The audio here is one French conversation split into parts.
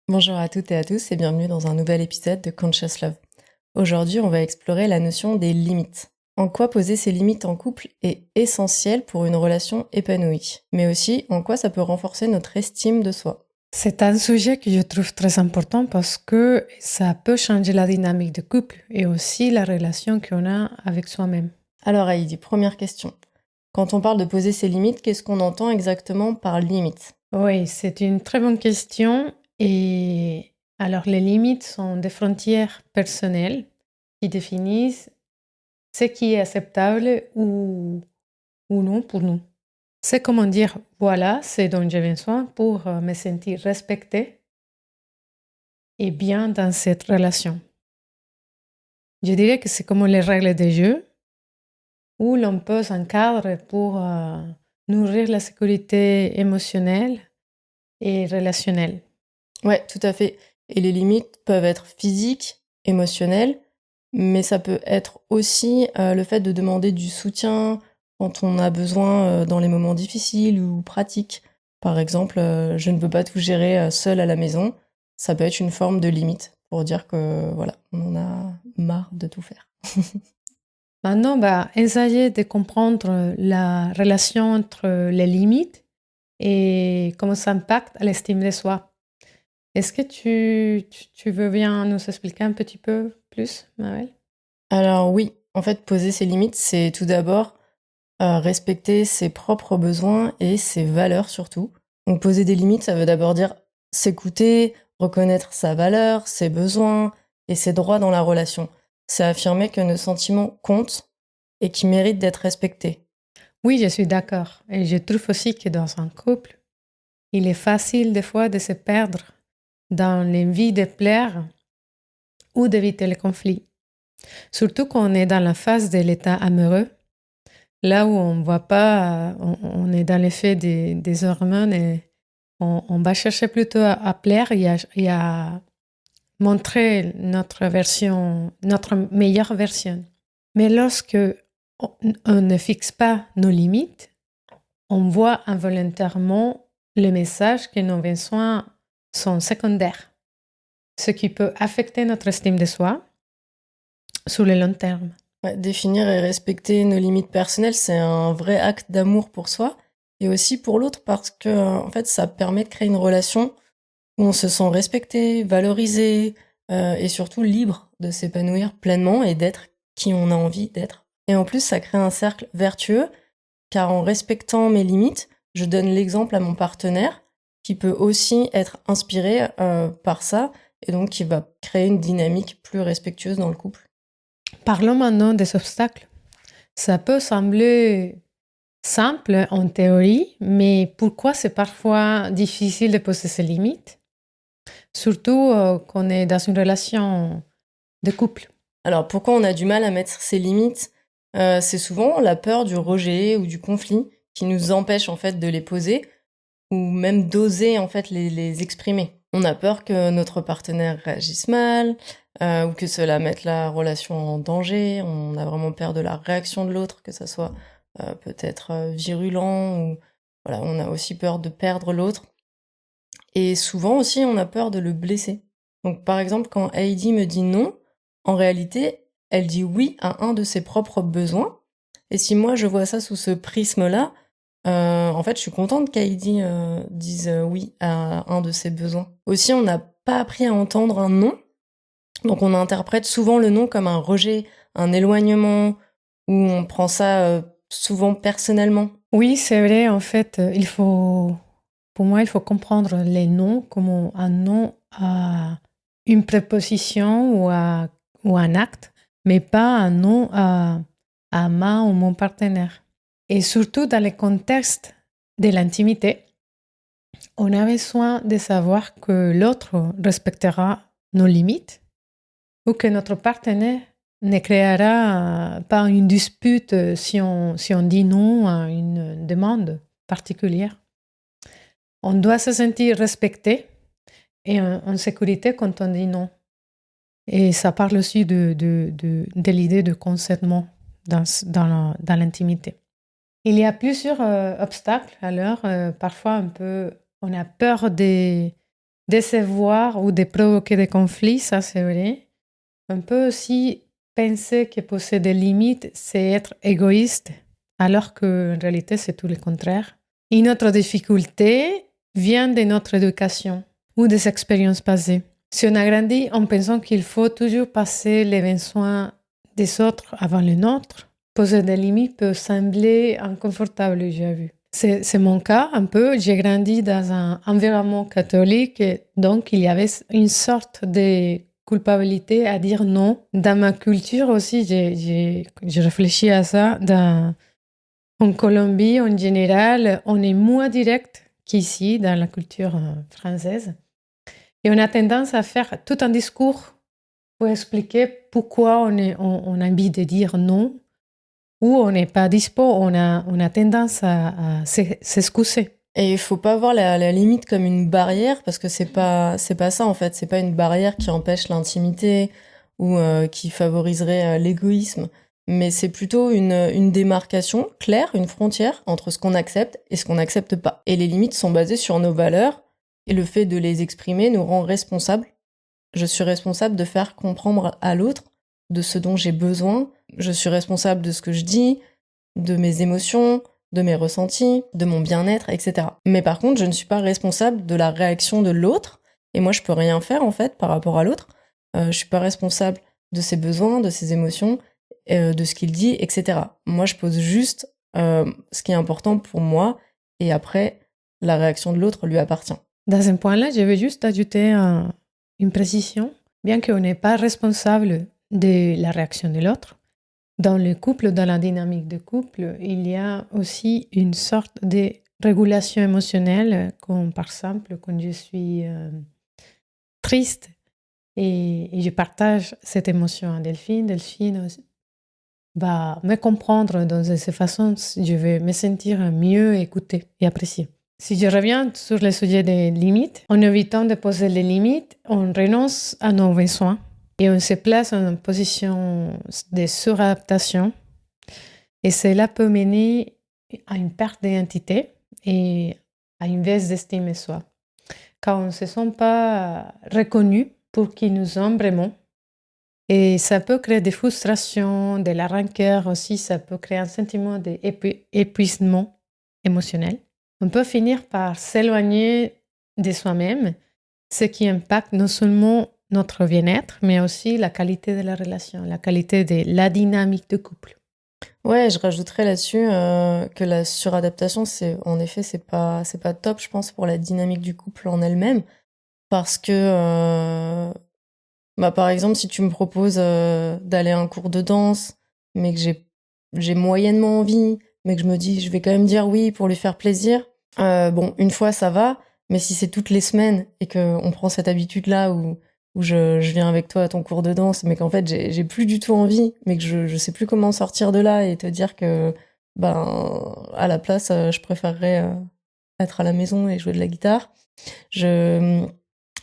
Bonjour à toutes et à tous et bienvenue dans un nouvel épisode de Conscious Love. Aujourd'hui, on va explorer la notion des limites. En quoi poser ses limites en couple est essentiel pour une relation épanouie, mais aussi en quoi ça peut renforcer notre estime de soi. C'est un sujet que je trouve très important parce que ça peut changer la dynamique de couple et aussi la relation qu'on a avec soi-même. Alors Heidi, première question. Quand on parle de poser ses limites, qu'est-ce qu'on entend exactement par limite? Oui, c'est une très bonne question. Et alors, les limites sont des frontières personnelles qui définissent ce qui est acceptable ou non pour nous. C'est comment dire, voilà, c'est dont j'ai besoin pour me sentir respectée et bien dans cette relation. Je dirais que c'est comme les règles des jeux où l'on pose un cadre pour nourrir la sécurité émotionnelle et relationnelle. Ouais, tout à fait. Et les limites peuvent être physiques, émotionnelles, mais ça peut être aussi le fait de demander du soutien quand on a besoin dans les moments difficiles ou pratiques. Par exemple, je ne peux pas tout gérer seule à la maison. Ça peut être une forme de limite pour dire que voilà, on en a marre de tout faire. Maintenant, essayer de comprendre la relation entre les limites et comment ça impacte l'estime de soi. Est-ce que tu veux bien nous expliquer un petit peu plus, Maëlle? Alors oui, en fait, poser ses limites, c'est tout d'abord respecter ses propres besoins et ses valeurs surtout. Donc poser des limites, ça veut d'abord dire s'écouter, reconnaître sa valeur, ses besoins et ses droits dans la relation. C'est affirmer que nos sentiments comptent et qu'ils méritent d'être respectés. Oui, je suis d'accord. Et je trouve aussi que dans un couple, il est facile des fois de se perdre dans l'envie de plaire ou d'éviter les conflits. Surtout quand on est dans la phase de l'état amoureux, là où on voit pas, on est dans l'effet des hormones et on va chercher plutôt à plaire et à montrer notre version, notre meilleure version. Mais lorsque on ne fixe pas nos limites, on voit involontairement le message que nos besoins sont secondaires, ce qui peut affecter notre estime de soi sur le long terme. Ouais, définir et respecter nos limites personnelles, c'est un vrai acte d'amour pour soi et aussi pour l'autre parce que en fait, ça permet de créer une relation où on se sent respecté, valorisé, et surtout libre de s'épanouir pleinement et d'être qui on a envie d'être. Et en plus, ça crée un cercle vertueux, car en respectant mes limites, je donne l'exemple à mon partenaire, qui peut aussi être inspiré par ça, et donc qui va créer une dynamique plus respectueuse dans le couple. Parlons maintenant des obstacles. Ça peut sembler simple en théorie, mais pourquoi c'est parfois difficile de poser ses limites? Surtout quand on est dans une relation de couple. Alors pourquoi on a du mal à mettre ses limites? C'est souvent la peur du rejet ou du conflit qui nous empêche en fait de les poser, ou même d'oser en fait les exprimer. On a peur que notre partenaire réagisse mal, ou que cela mette la relation en danger. On a vraiment peur de la réaction de l'autre, que ça soit peut-être virulent, ou voilà, on a aussi peur de perdre l'autre. Et souvent aussi, on a peur de le blesser. Donc par exemple, quand Heidi me dit non, en réalité, elle dit oui à un de ses propres besoins. Et si moi je vois ça sous ce prisme-là, en fait, je suis contente qu'Heidi dise oui à un de ses besoins. Aussi, on n'a pas appris à entendre un non, donc on interprète souvent le non comme un rejet, un éloignement, ou on prend ça souvent personnellement. Oui, c'est vrai, en fait, pour moi, il faut comprendre les noms comme un nom à une préposition ou un acte, mais pas un nom à ma ou mon partenaire. Et surtout dans le contexte de l'intimité, on a besoin de savoir que l'autre respectera nos limites ou que notre partenaire ne créera pas une dispute si on dit non à une demande particulière. On doit se sentir respecté et en sécurité quand on dit non. Et ça parle aussi de l'idée de consentement dans l'intimité. Il y a plusieurs obstacles, alors parfois on a peur décevoir ou de provoquer des conflits, ça c'est vrai. On peut aussi penser que poser des limites, c'est être égoïste, alors qu'en réalité, c'est tout le contraire. Une autre difficulté vient de notre éducation ou des expériences passées. Si on a grandi en pensant qu'il faut toujours passer les besoins des autres avant les nôtres, poser des limites peut sembler inconfortable, j'ai vu. C'est mon cas un peu. J'ai grandi dans un environnement catholique, et donc il y avait une sorte de culpabilité à dire non. Dans ma culture aussi, j'ai réfléchi à ça. En Colombie, en général, on est moins direct qu'ici, dans la culture française. Et on a tendance à faire tout un discours pour expliquer pourquoi on a envie de dire non ou on n'est pas dispo. On a tendance à s'excuser. Et il faut pas voir la limite comme une barrière, parce que c'est pas ça en fait. C'est pas une barrière qui empêche l'intimité ou qui favoriserait l'égoïsme. Mais c'est plutôt une démarcation claire, une frontière entre ce qu'on accepte et ce qu'on n'accepte pas. Et les limites sont basées sur nos valeurs, et le fait de les exprimer nous rend responsables. Je suis responsable de faire comprendre à l'autre de ce dont j'ai besoin. Je suis responsable de ce que je dis, de mes émotions, de mes ressentis, de mon bien-être, etc. Mais par contre, je ne suis pas responsable de la réaction de l'autre. Et moi, je peux rien faire, en fait, par rapport à l'autre. Je suis pas responsable de ses besoins, de ses émotions, de ce qu'il dit, etc. Moi, je pose juste ce qui est important pour moi. Et après, la réaction de l'autre lui appartient. Dans ce point-là, je vais juste ajouter une précision. Bien qu'on n'est pas responsable de la réaction de l'autre, dans le couple, dans la dynamique de couple, il y a aussi une sorte de régulation émotionnelle, comme par exemple quand je suis triste et je partage cette émotion à Delphine. Delphine va me comprendre dans cette façon, je vais me sentir mieux écoutée et appréciée. Si je reviens sur le sujet des limites, en évitant de poser les limites, on renonce à nos besoins et on se place en position de suradaptation. Et cela peut mener à une perte d'identité et à une baisse d'estime de soi. Car on ne se sent pas reconnu pour qui nous sommes vraiment. Et ça peut créer des frustrations, de la rancœur aussi, ça peut créer un sentiment d'épuisement émotionnel. On peut finir par s'éloigner de soi-même, ce qui impacte non seulement notre bien-être, mais aussi la qualité de la relation, la qualité de la dynamique de couple. Ouais, je rajouterais là-dessus que la suradaptation, en effet, c'est pas top, je pense, pour la dynamique du couple en elle-même, parce que par exemple, si tu me proposes d'aller à un cours de danse, mais que j'ai moyennement envie, mais que je me dis je vais quand même dire oui pour lui faire plaisir, bon, une fois ça va, mais si c'est toutes les semaines et qu'on prend cette habitude-là où je viens avec toi à ton cours de danse, mais qu'en fait j'ai plus du tout envie, mais que je sais plus comment sortir de là et te dire que à la place je préférerais être à la maison et jouer de la guitare.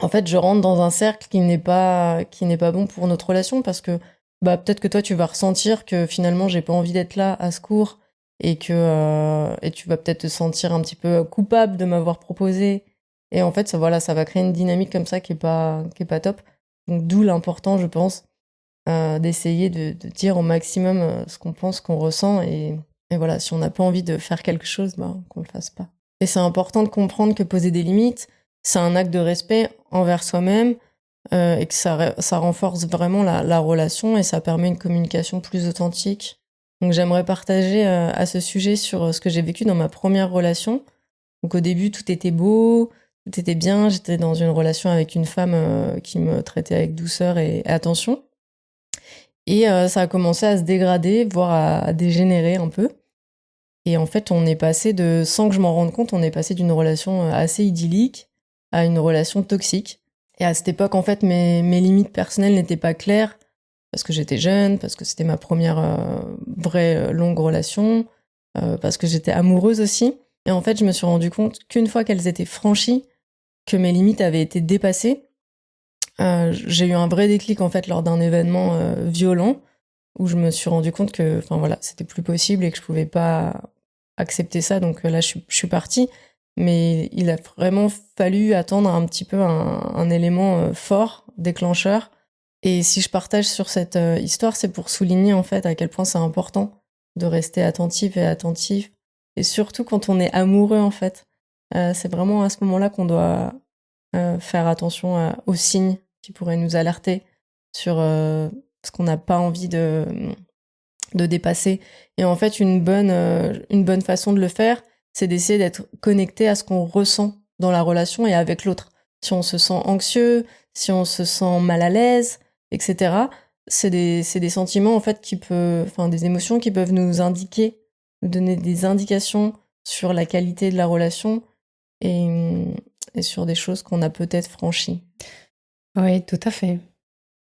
En fait, je rentre dans un cercle qui n'est pas bon pour notre relation, parce que peut-être que toi tu vas ressentir que finalement j'ai pas envie d'être là à ce cours, et que et tu vas peut-être te sentir un petit peu coupable de m'avoir proposé, et en fait ça va créer une dynamique comme ça qui est pas top. Donc d'où l'important, je pense, d'essayer de dire au maximum ce qu'on pense, qu'on ressent, et voilà, si on n'a pas envie de faire quelque chose, qu'on le fasse pas. Et c'est important de comprendre que poser des limites, c'est un acte de respect envers soi-même, et que ça renforce vraiment la relation, et ça permet une communication plus authentique. Donc j'aimerais partager à ce sujet sur ce que j'ai vécu dans ma première relation. Donc au début, tout était beau, tout était bien. J'étais dans une relation avec une femme qui me traitait avec douceur et attention. Et ça a commencé à se dégrader, voire à dégénérer un peu. Et en fait, sans que je m'en rende compte, on est passé d'une relation assez idyllique à une relation toxique. Et à cette époque, en fait, mes limites personnelles n'étaient pas claires, parce que j'étais jeune, parce que c'était ma première vraie longue relation, parce que j'étais amoureuse aussi. Et en fait, je me suis rendu compte qu'une fois qu'elles étaient franchies, que mes limites avaient été dépassées, j'ai eu un vrai déclic, en fait, lors d'un événement violent, où je me suis rendu compte que, c'était plus possible et que je pouvais pas accepter ça. Donc là, je suis partie. mais il a vraiment fallu attendre un petit peu un élément fort, déclencheur. Et si je partage sur cette histoire, c'est pour souligner en fait à quel point c'est important de rester attentif et attentif. Et surtout quand on est amoureux en fait. C'est vraiment à ce moment-là qu'on doit faire attention aux signes qui pourraient nous alerter sur ce qu'on n'a pas envie de dépasser. Et en fait, une bonne façon de le faire, c'est d'essayer d'être connecté à ce qu'on ressent dans la relation et avec l'autre. Si on se sent anxieux, si on se sent mal à l'aise, etc., c'est des sentiments, en fait, des émotions qui peuvent nous indiquer, nous donner des indications sur la qualité de la relation et sur des choses qu'on a peut-être franchies. Oui, tout à fait.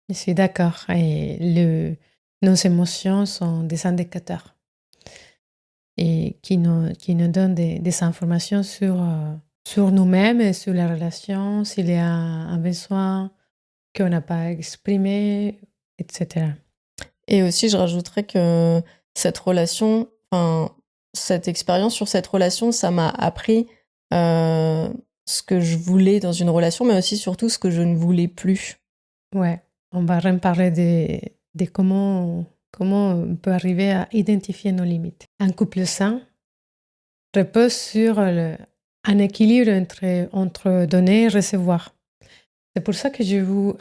Je suis d'accord. Et nos émotions sont des indicateurs et qui nous donnent des informations sur nous-mêmes et sur la relation, s'il y a un besoin qu'on n'a pas exprimé, etc. Et aussi, je rajouterais que cette expérience sur cette relation, ça m'a appris ce que je voulais dans une relation, mais aussi surtout ce que je ne voulais plus. Ouais, on va reparler de comment on peut arriver à identifier nos limites. Un couple sain repose sur un équilibre entre donner et recevoir. C'est pour ça que je vous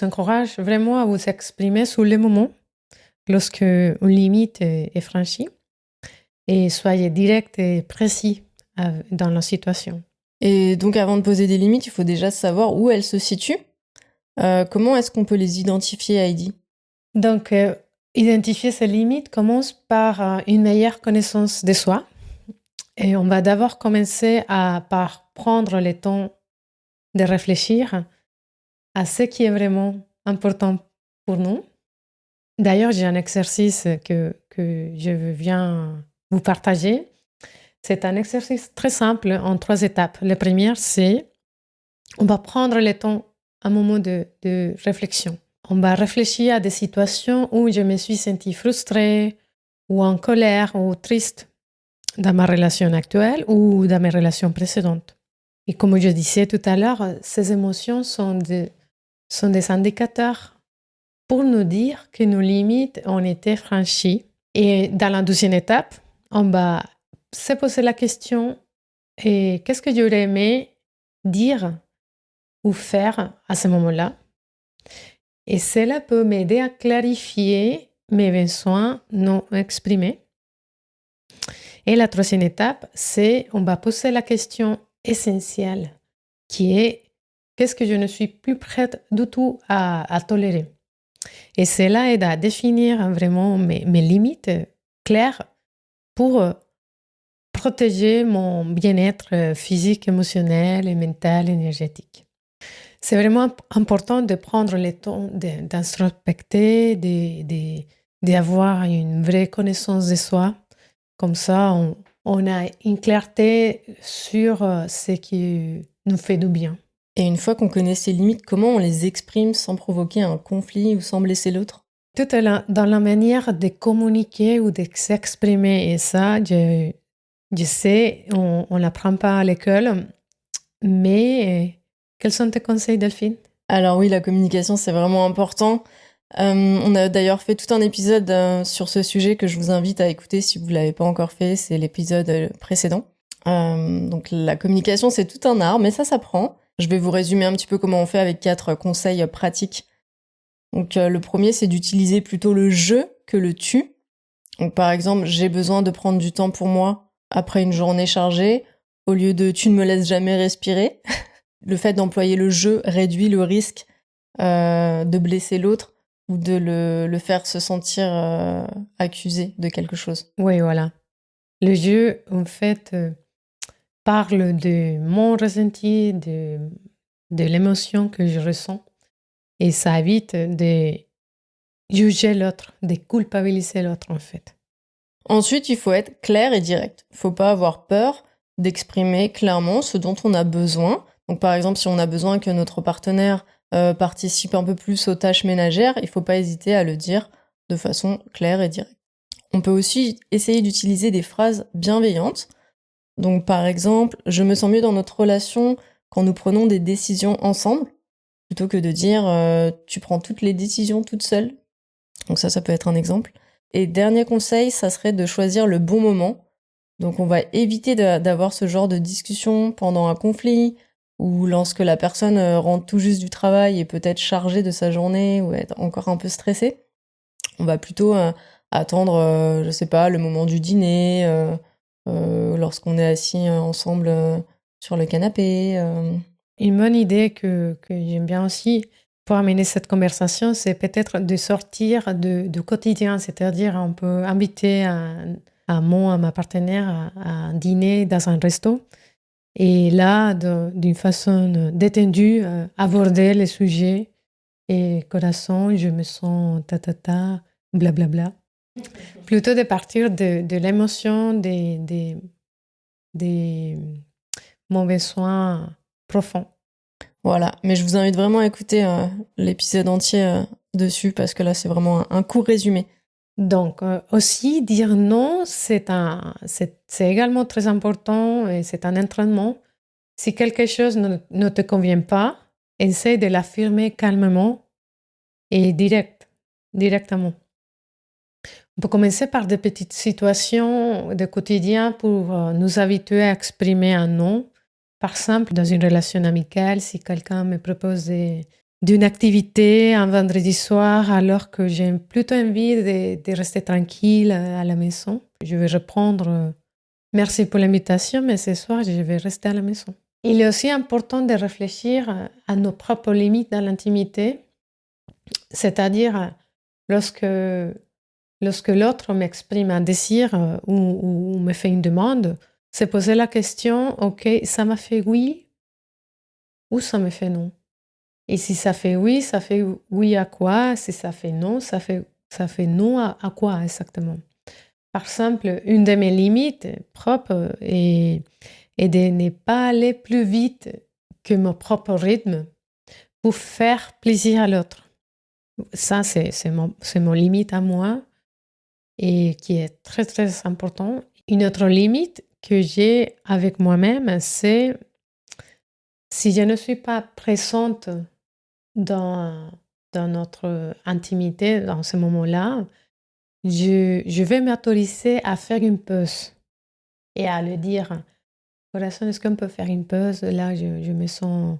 encourage vraiment à vous exprimer sur le moment, lorsque une limite est franchie, et soyez direct et précis dans la situation. Et donc, avant de poser des limites, il faut déjà savoir où elles se situent. Comment est-ce qu'on peut les identifier, Heidi ? Donc, identifier ces limites commence par une meilleure connaissance de soi. Et on va d'abord commencer par prendre le temps de réfléchir à ce qui est vraiment important pour nous. D'ailleurs, j'ai un exercice que je viens vous partager. C'est un exercice très simple en 3 étapes. La première, c'est on va prendre le temps, un moment de réflexion. On va réfléchir à des situations où je me suis sentie frustrée ou en colère ou triste dans ma relation actuelle ou dans mes relations précédentes. Et comme je disais tout à l'heure, ces émotions sont des indicateurs pour nous dire que nos limites ont été franchies. Et dans la deuxième étape, on va se poser la question et qu'est-ce que j'aurais aimé dire ou faire à ce moment-là. Et cela peut m'aider à clarifier mes besoins non exprimés. Et la troisième étape, c'est on va poser la question essentielle qui est qu'est-ce que je ne suis plus prête du tout à tolérer. Et cela aide à définir vraiment mes limites claires pour protéger mon bien-être physique, émotionnel et mental, énergétique. C'est vraiment important de prendre le temps d'introspecter, d'avoir une vraie connaissance de soi. Comme ça, on a une clarté sur ce qui nous fait du bien. Et une fois qu'on connaît ses limites, comment on les exprime sans provoquer un conflit ou sans blesser l'autre ? Tout est dans la manière de communiquer ou de s'exprimer. Et ça, je sais, on ne l'apprend pas à l'école. Mais quels sont tes conseils, Delphine ? Alors oui, la communication, c'est vraiment important. On a d'ailleurs fait tout un épisode sur ce sujet que je vous invite à écouter si vous ne l'avez pas encore fait. C'est l'épisode précédent. Donc la communication, c'est tout un art, mais ça s'apprend. Je vais vous résumer un petit peu comment on fait avec 4 conseils pratiques. Donc le premier, c'est d'utiliser plutôt le je que le tu. Donc par exemple, j'ai besoin de prendre du temps pour moi après une journée chargée, au lieu de tu ne me laisses jamais respirer. Le fait d'employer le je réduit le risque de blesser l'autre ou de le faire se sentir accusé de quelque chose. Oui, voilà. Le je, en fait, parle de mon ressenti, de l'émotion que je ressens. Et ça évite de juger l'autre, de culpabiliser l'autre, en fait. Ensuite, il faut être clair et direct. Il ne faut pas avoir peur d'exprimer clairement ce dont on a besoin. Donc, par exemple, si on a besoin que notre partenaire participe un peu plus aux tâches ménagères, il ne faut pas hésiter à le dire de façon claire et directe. On peut aussi essayer d'utiliser des phrases bienveillantes Donc, par exemple, je me sens mieux dans notre relation quand nous prenons des décisions ensemble, plutôt que de dire tu prends toutes les décisions toute seule. Donc ça peut être un exemple. Et dernier conseil, ça serait de choisir le bon moment. Donc on va éviter d'avoir ce genre de discussion pendant un conflit ou lorsque la personne rentre tout juste du travail et peut-être chargée de sa journée ou être encore un peu stressée. On va plutôt attendre, je sais pas, le moment du dîner, lorsqu'on est assis ensemble sur le canapé. Une bonne idée que j'aime bien aussi pour amener cette conversation, c'est peut-être de sortir du quotidien, c'est-à-dire on peut inviter à ma partenaire à dîner dans un resto et là, d'une façon détendue, aborder les sujets et corazon, je me sens ta, blablabla. Plutôt de partir de l'émotion, des mon besoin profond. Voilà, mais je vous invite vraiment à écouter l'épisode entier dessus parce que là, c'est vraiment un court résumé. Donc, aussi, dire non, c'est également très important et c'est un entraînement. Si quelque chose ne te convient pas, essaie de l'affirmer calmement et directement. On peut commencer par des petites situations de quotidien pour nous habituer à exprimer un non. Par exemple, dans une relation amicale, si quelqu'un me propose d'une activité un vendredi soir alors que j'ai plutôt envie de rester tranquille à la maison, je vais répondre merci pour l'invitation, mais ce soir, je vais rester à la maison. Il est aussi important de réfléchir à nos propres limites dans l'intimité, c'est-à-dire lorsque l'autre m'exprime un désir ou me fait une demande, c'est poser la question, ok, ça m'a fait oui ou ça me fait non. Et si ça fait oui à quoi? Si ça fait non, ça fait non à quoi exactement? Par exemple, une de mes limites propres est de ne pas aller plus vite que mon propre rythme pour faire plaisir à l'autre. Ça, c'est mon limite à moi et qui est très, très important. Une autre limite que j'ai avec moi-même, c'est si je ne suis pas présente dans notre intimité, dans ce moment-là, je vais m'autoriser à faire une pause et à le dire, corazon, est-ce qu'on peut faire une pause? Là, je me sens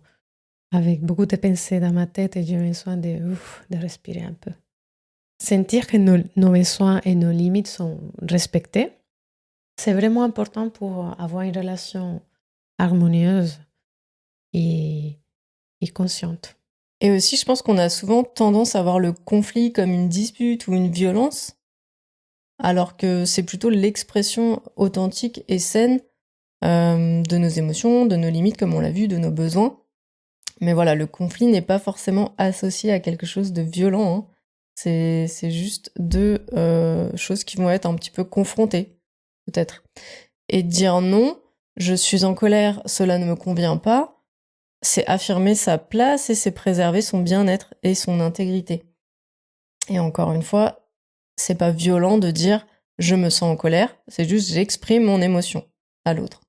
avec beaucoup de pensées dans ma tête et j'ai besoin de respirer un peu. Sentir que nos besoins et nos limites sont respectés, c'est vraiment important pour avoir une relation harmonieuse et consciente. Et aussi, je pense qu'on a souvent tendance à voir le conflit comme une dispute ou une violence, alors que c'est plutôt l'expression authentique et saine de nos émotions, de nos limites, comme on l'a vu, de nos besoins. Mais voilà, le conflit n'est pas forcément associé à quelque chose de violent. Hein. C'est juste deux choses qui vont être un petit peu confrontées, peut-être. Et dire non, je suis en colère, cela ne me convient pas, c'est affirmer sa place et c'est préserver son bien-être et son intégrité. Et encore une fois, c'est pas violent de dire je me sens en colère, c'est juste j'exprime mon émotion à l'autre.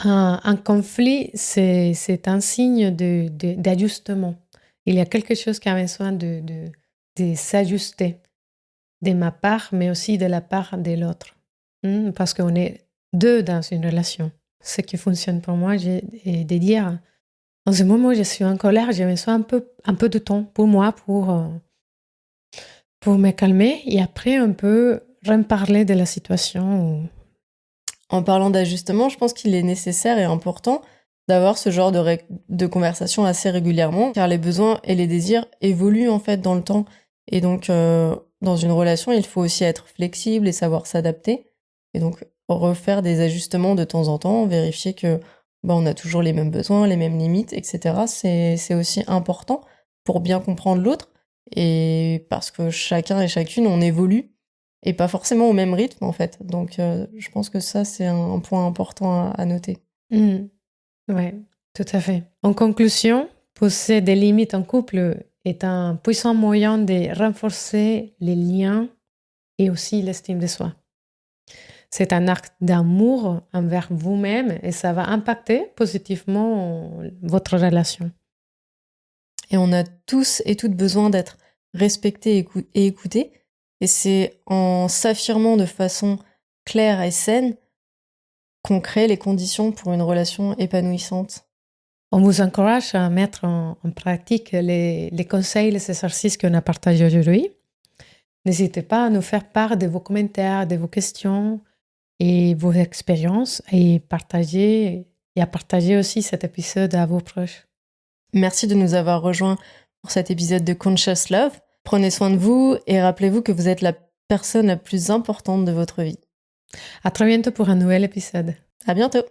Un conflit, c'est un signe d'ajustement. Il y a quelque chose qui a besoin de s'ajuster de ma part, mais aussi de la part de l'autre. Parce qu'on est deux dans une relation. Ce qui fonctionne pour moi, c'est de dire, en ce moment, je suis en colère, j'ai besoin un peu de temps pour moi, pour me calmer. Et après, on peut reparler de la situation. En parlant d'ajustement, je pense qu'il est nécessaire et important d'avoir ce genre de conversation assez régulièrement, car les besoins et les désirs évoluent en fait dans le temps. Et donc, dans une relation, il faut aussi être flexible et savoir s'adapter. Et donc, refaire des ajustements de temps en temps, vérifier que on a toujours les mêmes besoins, les mêmes limites, etc. C'est aussi important pour bien comprendre l'autre et parce que chacun et chacune, on évolue et pas forcément au même rythme en fait. Donc je pense que ça c'est un point important à noter. Oui, tout à fait. En conclusion, poser des limites en couple est un puissant moyen de renforcer les liens et aussi l'estime de soi. c'est un acte d'amour envers vous-même et ça va impacter positivement votre relation. Et on a tous et toutes besoin d'être respectés et écoutés. Et c'est en s'affirmant de façon claire et saine qu'on crée les conditions pour une relation épanouissante. On vous encourage à mettre en pratique les conseils, les exercices qu'on a partagés aujourd'hui. N'hésitez pas à nous faire part de vos commentaires, de vos questions et vos expériences et à partager aussi cet épisode à vos proches. Merci de nous avoir rejoints pour cet épisode de Conscious Love. Prenez soin de vous et rappelez-vous que vous êtes la personne la plus importante de votre vie. À très bientôt pour un nouvel épisode. À bientôt!